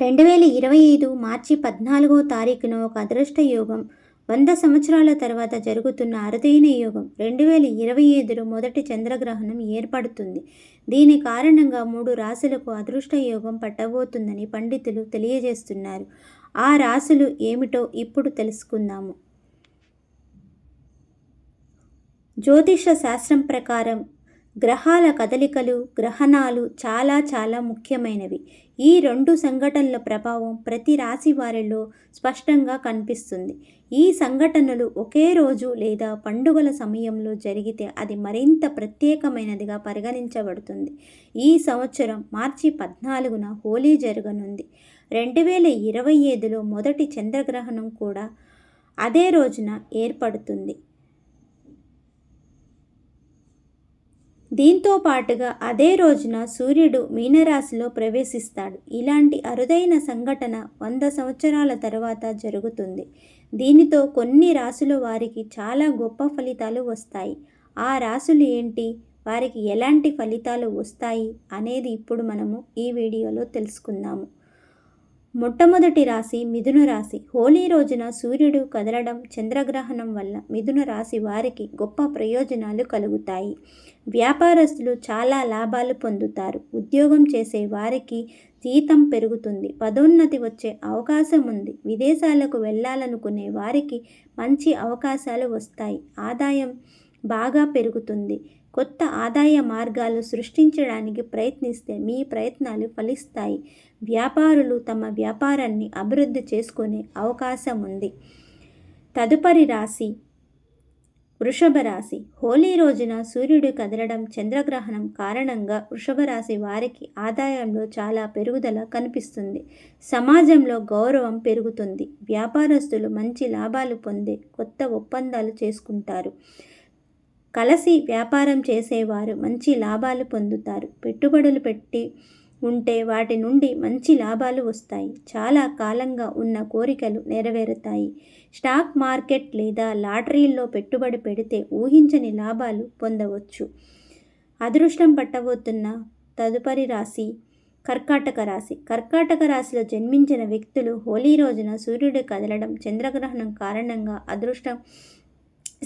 2025 మార్చి 14వ తారీఖున ఒక అదృష్ట యోగం 100 సంవత్సరాల తర్వాత జరుగుతున్న అరుదైన యోగం 2025లో మొదటి చంద్రగ్రహణం ఏర్పడుతుంది. దీని కారణంగా 3 రాశులకు అదృష్ట యోగం పట్టబోతుందని పండితులు తెలియజేస్తున్నారు. ఆ రాశులు ఏమిటో ఇప్పుడు తెలుసుకుందాము. జ్యోతిష శాస్త్రం ప్రకారం గ్రహాల కదలికలు, గ్రహణాలు చాలా ముఖ్యమైనవి. ఈ 2 సంఘటనల ప్రభావం ప్రతి రాశి వారిలో స్పష్టంగా కనిపిస్తుంది. ఈ సంఘటనలు ఒకే రోజు లేదా పండుగల సమయంలో జరిగితే అది మరింత ప్రత్యేకమైనదిగా పరిగణించబడుతుంది. ఈ సంవత్సరం మార్చి 14న హోలీ జరగనుంది. 2025లో మొదటి చంద్రగ్రహణం కూడా అదే రోజున ఏర్పడుతుంది. దీంతో పాటుగా అదే రోజున సూర్యుడు మీనరాశిలో ప్రవేశిస్తాడు. ఇలాంటి అరుదైన సంఘటన 100 సంవత్సరాల తర్వాత జరుగుతుంది. దీనితో కొన్ని రాశుల వారికి చాలా గొప్ప ఫలితాలు వస్తాయి. ఆ రాశులు ఏంటి, వారికి ఎలాంటి ఫలితాలు వస్తాయి అనేది ఇప్పుడు మనము ఈ వీడియోలో తెలుసుకుందాము. మొట్టమొదటి రాశి మిథున రాశి. హోలీ రోజున సూర్యుడు కదలడం, చంద్రగ్రహణం వల్ల మిథున రాశి వారికి గొప్ప ప్రయోజనాలు కలుగుతాయి. వ్యాపారస్తులు చాలా లాభాలు పొందుతారు. ఉద్యోగం చేసే వారికి జీతం పెరుగుతుంది, పదోన్నతి వచ్చే అవకాశం ఉంది. విదేశాలకు వెళ్ళాలనుకునే వారికి మంచి అవకాశాలు వస్తాయి. ఆదాయం బాగా పెరుగుతుంది. కొత్త ఆదాయ మార్గాలు సృష్టించడానికి ప్రయత్నిస్తే మీ ప్రయత్నాలు ఫలిస్తాయి. వ్యాపారులు తమ వ్యాపారాన్ని అభివృద్ధి చేసుకునే అవకాశం ఉంది. తదుపరి రాశి వృషభ రాశి. హోలీ రోజున సూర్యుడు కదలడం, చంద్రగ్రహణం కారణంగా వృషభ రాశి వారికి ఆదాయంలో చాలా పెరుగుదల కనిపిస్తుంది. సమాజంలో గౌరవం పెరుగుతుంది. వ్యాపారస్తులు మంచి లాభాలు పొందే కొత్త ఒప్పందాలు చేసుకుంటారు. కలిసి వ్యాపారం చేసేవారు మంచి లాభాలు పొందుతారు. పెట్టుబడులు పెట్టి ఉంటే వాటి నుండి మంచి లాభాలు వస్తాయి. చాలా కాలంగా ఉన్న కోరికలు నెరవేరుతాయి. స్టాక్ మార్కెట్ లేదా లాటరీల్లో పెట్టుబడి పెడితే ఊహించని లాభాలు పొందవచ్చు. అదృష్టం పట్టబోతున్న తదుపరి రాశి కర్కాటక రాశి. కర్కాటక రాశిలో జన్మించిన వ్యక్తులు హోలీ రోజున సూర్యుడు కదలడం, చంద్రగ్రహణం కారణంగా అదృష్టం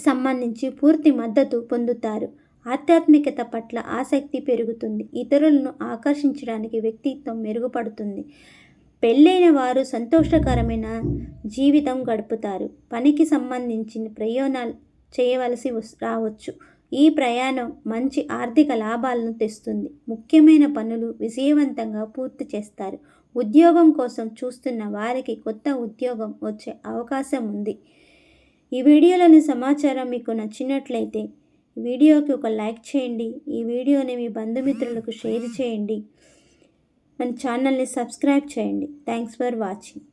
సంబంధించి పూర్తి మద్దతు పొందుతారు. ఆధ్యాత్మికత పట్ల ఆసక్తి పెరుగుతుంది. ఇతరులను ఆకర్షించడానికి వ్యక్తిత్వం మెరుగుపడుతుంది. పెళ్ళైన వారు సంతోషకరమైన జీవితం గడుపుతారు. పనికి సంబంధించిన ప్రయాణాలు చేయవలసి రావచ్చు. ఈ ప్రయాణం మంచి ఆర్థిక లాభాలను తెస్తుంది. ముఖ్యమైన పనులు విజయవంతంగా పూర్తి చేస్తారు. ఉద్యోగం కోసం చూస్తున్న వారికి కొత్త ఉద్యోగం వచ్చే అవకాశం ఉంది. ఈ వీడియోలోని సమాచారం మీకు నచ్చినట్లయితే వీడియోకి ఒక లైక్ చేయండి. ఈ వీడియోని మీ బంధుమిత్రులకు షేర్ చేయండి. మన ఛానల్ని సబ్స్క్రైబ్ చేయండి. Thanks for watching.